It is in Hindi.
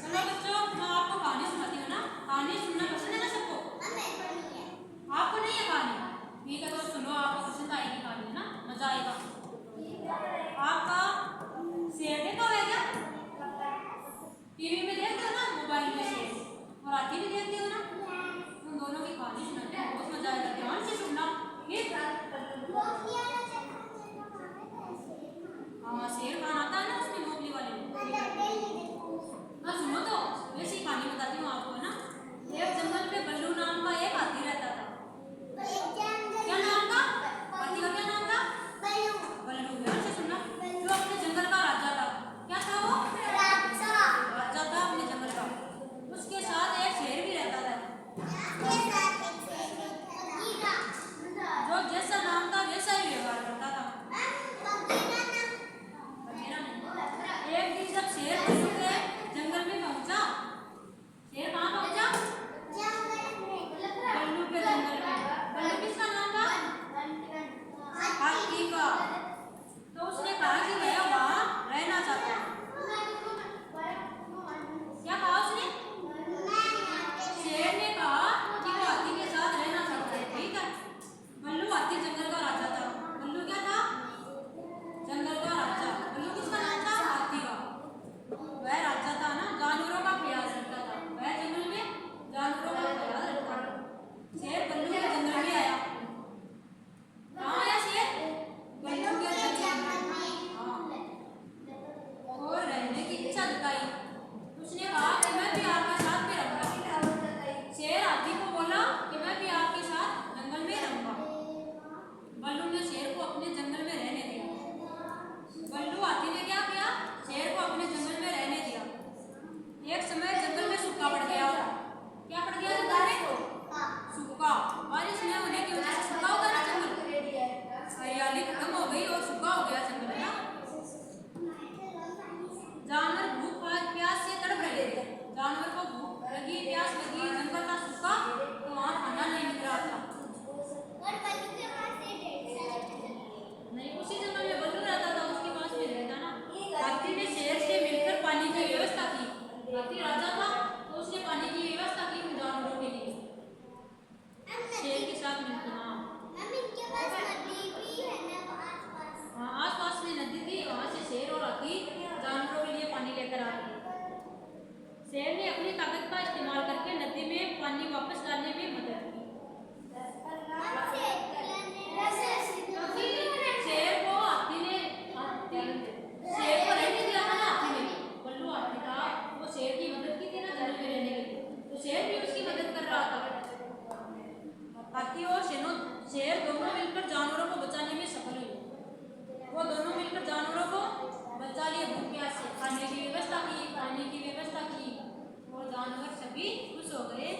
चलो बच्चों, मैं आपको कहानी सुनाती हूँ ना। कहानी सुनना पसंद है ना सबको? आपको नहीं है कहानी? ठीक है, तो सुनो, आपको पसंद आएगी कहानी ना, मजा आएगा आपका। शेर देखा हुआ है क्या? टीवी में देखते हो ना, मोबाइल में शेर और हाथी भी देखते हो ना। उन दोनों की कहानी सुनाते हैं, बहुत मजा आएगा, ध्यान से सुनना। ठीक? हाँ, शेर खान आता है ना उसमें, मोगली वाले में। हाँ सुनो, तो वैसी कहानी बताती हूँ आपको ना। एक जंगल में बल्लू नाम का एक हाथी रहता था। क्या नाम था हाथी का? क्या नाम था? बल्लू। ध्यान से सुनना। जो अपने जंगल का राजा था। क्या था वो? राजा था अपने जंगल का। उसके साथ एक शेर भी रहता था। जो जैसा नाम था वैसा ही व्यवहार करता था। एक दिन जब शेर बल्लू के जंगल में पहुंचा, शेर कहाँ पहुंचा? बल्लू के जंगल में। बल्लू किसका नाम था? हाथी का। तो उसने कहा कि मैं वहां रहना चाहता हूँ। क्या कहा उसने? शेर ने कहा कि वो हाथी के साथ रहना चाहता है। ठीक है। बल्लू हाथी जंगल का राजा था। बल्लू क्या था? जंगल का राजा। बल्लू किसका नाम था? हाथी का। वह राजा था ना, जानवरों का ख्याल रखता था। वह जंगल में जानवरों का ख्याल रखता था। शेर बल्लू के जंगल में आया। कहाँ आया शेर? बल्लू के जंगल में। हाँ। और रहने की इच्छा जताई। उसने कहा कि मैं भी आपके साथ में रहूंगा। शेर हाथी को बोला कि मैं भी आपके साथ जंगल में रहूंगा। बल्लू ने शेर को अपने जंगल में रहने दिया। बल्लू हाथी ने क्या किया? शेर को अपने जंगल में रहने दिया। एक समय जंगल में सूखा पड़ गया। क्या पड़ गया जंगल में? सूखा। बारिश न होने की वजह से सूखा होगा ना जंगल, हरियाली खत्म हो गई और सूखा हो गया जंगल ना। जानवर भूख प्यास से तड़प रहे थे। जानवर को भूख लगी, प्यास लगी, जंगल का सूखा, तो वहाँ खाना नहीं मिल रहा था। नहीं, उसी जंगल में बल्लू रहता था, उसके पास में रहता ना। हाथी ने शेर से मिलकर पानी की व्यवस्था की। हाथी राजा था, तो उसने पानी की व्यवस्था की उन जानवरों के लिए। शेर के साथ मिलकर। हाँ, आस पास में नदी थी, वहाँ से शेर और हाथी जानवरों के लिए पानी लेकर आ गए। शेर ने अपनी ताकत का इस्तेमाल करके नदी में पानी वापस डालने में मदद की। शेर को रहने दिया था ना हाथी ने। बल्लू हाथी था, वो शेर की मदद की थी ना जंगल में रहने के लिए, तो शेर भी उसकी मदद कर रहा था। हाथी और शेर दोनों मिलकर जानवरों को बचाने में सफल हुए। वो दोनों मिलकर जानवरों को बचा लिए भूख प्यास से। खाने की व्यवस्था की, पानी की व्यवस्था की, और जानवर सभी खुश हो गए।